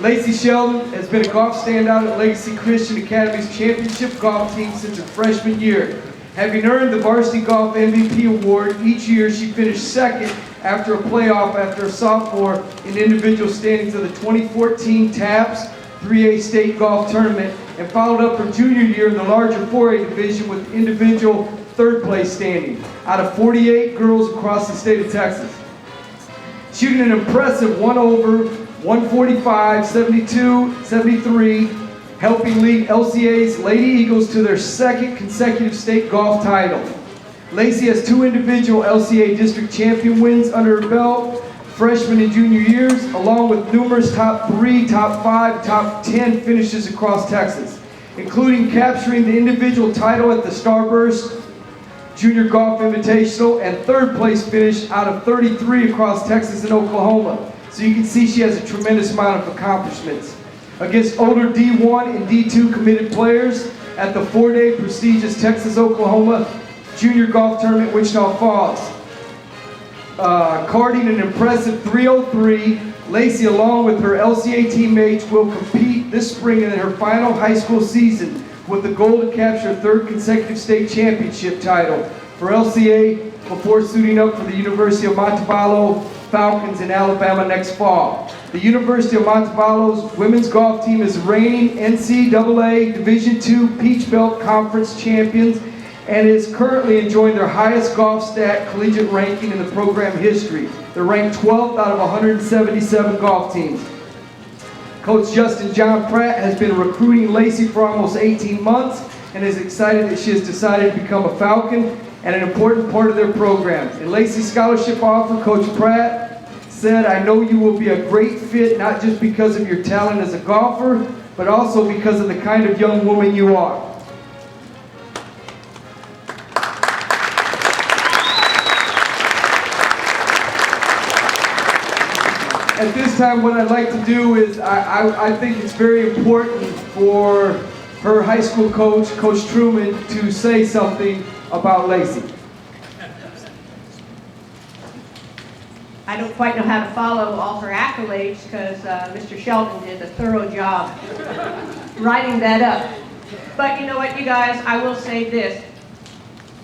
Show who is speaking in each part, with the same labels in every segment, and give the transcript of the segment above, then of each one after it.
Speaker 1: Lacy Sheldon has been a golf standout at Legacy Christian Academy's championship golf team since her freshman year. Having earned the Varsity Golf MVP award each year, she finished second after a playoff after a sophomore in individual standings of the 2014 TAPS 3A State Golf Tournament, and followed up her junior year in the larger 4A division with individual third place standing out of 48 girls across the state of Texas. Shooting an impressive 1 over 145, 72, 73, helping lead LCA's Lady Eagles to their second consecutive state golf title. Lacy has 2 individual LCA district champion wins under her belt, freshman and junior years, along with numerous top 3, top 5, top 10 finishes across Texas, including capturing the individual title at the Starburst Junior Golf Invitational and third place finish out of 33 across Texas and Oklahoma. So you can see she has a tremendous amount of accomplishments. Against older D1 and D2 committed players at the 4-day prestigious Texas-Oklahoma Junior Golf Tournament, Wichita Falls. Carding an impressive 303, Lacy, along with her LCA teammates, will compete this spring in her final high school season with the goal to capture a 3rd consecutive state championship title for LCA before suiting up for the University of Montevallo Falcons in Alabama next fall. The University of Montevallo's women's golf team is reigning NCAA Division II Peach Belt Conference champions and is currently enjoying their highest golf stat collegiate ranking in the program history. They're ranked 12th out of 177 golf teams. Coach Justin John Pratt has been recruiting Lacy for almost 18 months and is excited that she has decided to become a Falcon and an important part of their program. In Lacy's scholarship offer, Coach Pratt said, "I know you will be a great fit, not just because of your talent as a golfer, but also because of the kind of young woman you are." At this time, what I'd like to do is, I think it's very important for her high school coach, Coach Truman, to say something about Lacy.
Speaker 2: I don't quite know how to follow all her accolades because Mr. Sheldon did a thorough job writing that up. But you know what, you guys, I will say this.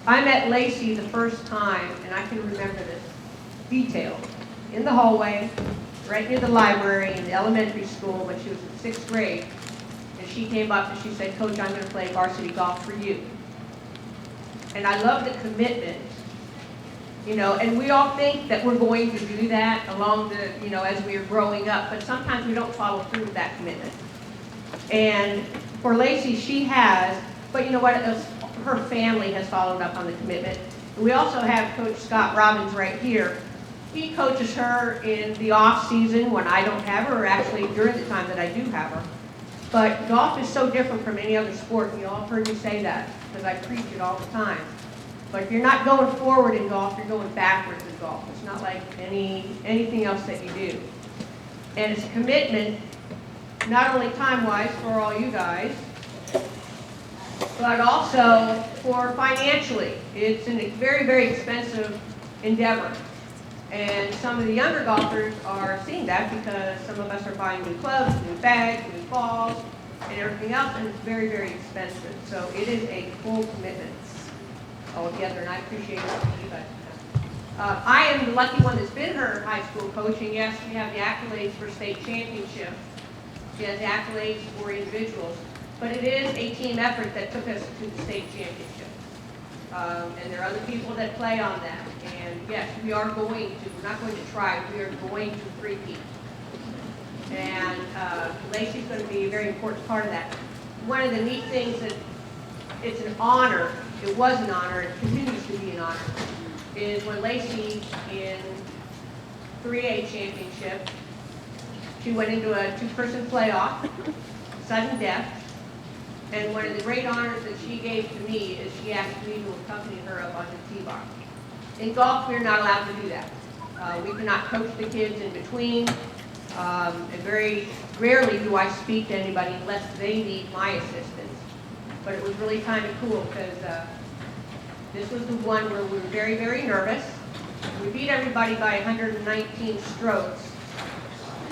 Speaker 2: I met Lacy the first time, and I can remember this detail, in the hallway, right near the library in the elementary school when she was in 6th grade. And she came up and she said, "Coach, I'm going to play varsity golf for you." And I love the commitment, you know, and we all think that we're going to do that along the, you know, as we are growing up, but sometimes we don't follow through with that commitment. And for Lacy, she has, but you know what, her family has followed up on the commitment. And we also have Coach Scott Robbins right here. He coaches her in the off season when I don't have her, or actually during the time that I do have her. But golf is so different from any other sport. You all have heard me say that because I preach it all the time. But if you're not going forward in golf, you're going backwards in golf. It's not like anything else that you do. And it's a commitment, not only time-wise for all you guys, but also for financially. It's a very, very expensive endeavor. And some of the younger golfers are seeing that because some of us are buying new clubs, new bags, new balls, and everything else, and it's very, very expensive. So it is a full commitment altogether, and I appreciate what you guys have. I am the lucky one that's been her high school coach, and yes, we have the accolades for state championship. She has the accolades for individuals, but it is a team effort that took us to the state championship. And there are other people that play on that. And yes, we are going to, we're not going to try, we are going to three-peat. And Lacy's going to be a very important part of that. One of the neat things that it's an honor, it was an honor, it continues to be an honor, is when Lacy in 3A championship, she went into a 2-person playoff, sudden death. And one of the great honors that she gave to me is she asked me to accompany her up on the tee bar. In golf, we're not allowed to do that. We cannot coach the kids in between. And very rarely do I speak to anybody unless they need my assistance. But it was really kind of cool because this was the one where we were very, very nervous. We beat everybody by 119 strokes.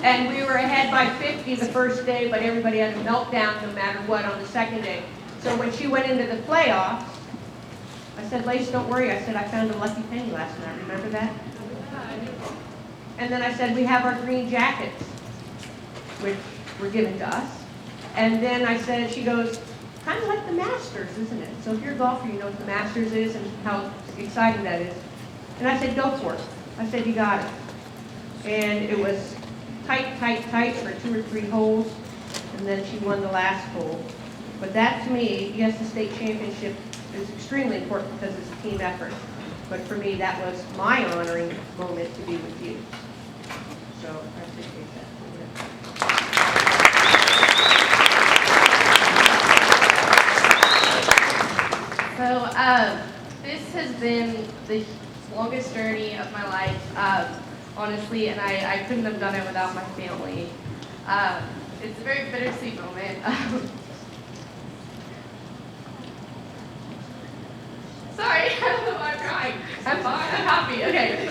Speaker 2: And we were ahead by 50 the first day, but everybody had a meltdown no matter what on the second day. So when she went into the playoffs, I said, Lace, don't worry. I said, I found a lucky penny last night. Remember that? And then I said, we have our green jackets, which were given to us. And then I said, she goes, kind of like the Masters, isn't it? So if you're a golfer, you know what the Masters is and how exciting that is. And I said, go for it. I said, you got it. And it was tight, tight, tight for 2 or 3 holes. And then she won the last hole. But that, to me, yes, the state championship is extremely important because it's a team effort. But for me, that was my honoring moment to be with you. So I appreciate that.
Speaker 3: So this has been the longest journey of my life, honestly, and I couldn't have done it without my family. It's a very bittersweet moment. Sorry, I'm crying. I'm fine, I'm happy, okay.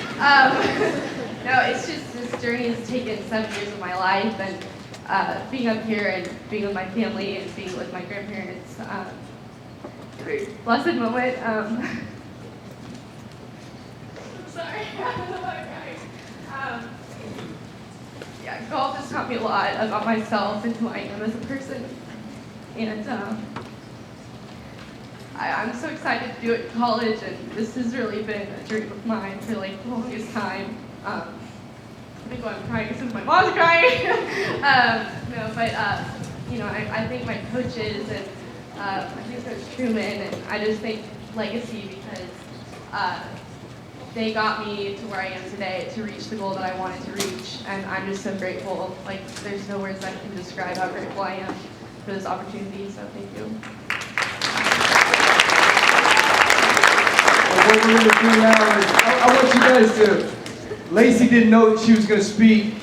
Speaker 3: No, it's just this journey has taken 7 years of my life, and being up here and being with my family and being with my grandparents, a very blessed moment. I'm sorry, I'm crying. Yeah, golf has taught me a lot about myself and who I am as a person, and I'm so excited to do it in college, and this has really been a dream of mine for like the longest time. I think I'm crying because my mom's crying. No, but you know, I thank my coaches, and I think Coach Truman, and I just thank Legacy because they got me to where I am today to reach the goal that I wanted to reach, and I'm just so grateful. Like, there's no words that can describe how grateful I am for this opportunity. So thank you.
Speaker 1: What we're going to do now is, I want you guys to, Lacy didn't know that she was going to speak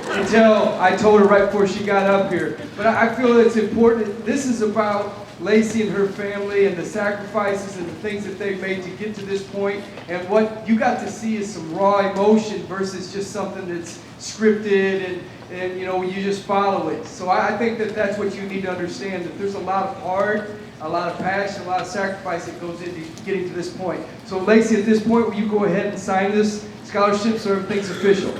Speaker 1: until I told her right before she got up here. But I feel it's important. This is about Lacy and her family and the sacrifices and the things that they've made to get to this point. And what you got to see is some raw emotion versus just something that's scripted and you know, you just follow it. So I think that that's what you need to understand, that there's a lot of heart, a lot of passion, a lot of sacrifice that goes into getting to this point. So Lacy, at this point, will you go ahead and sign this scholarship so everything's official?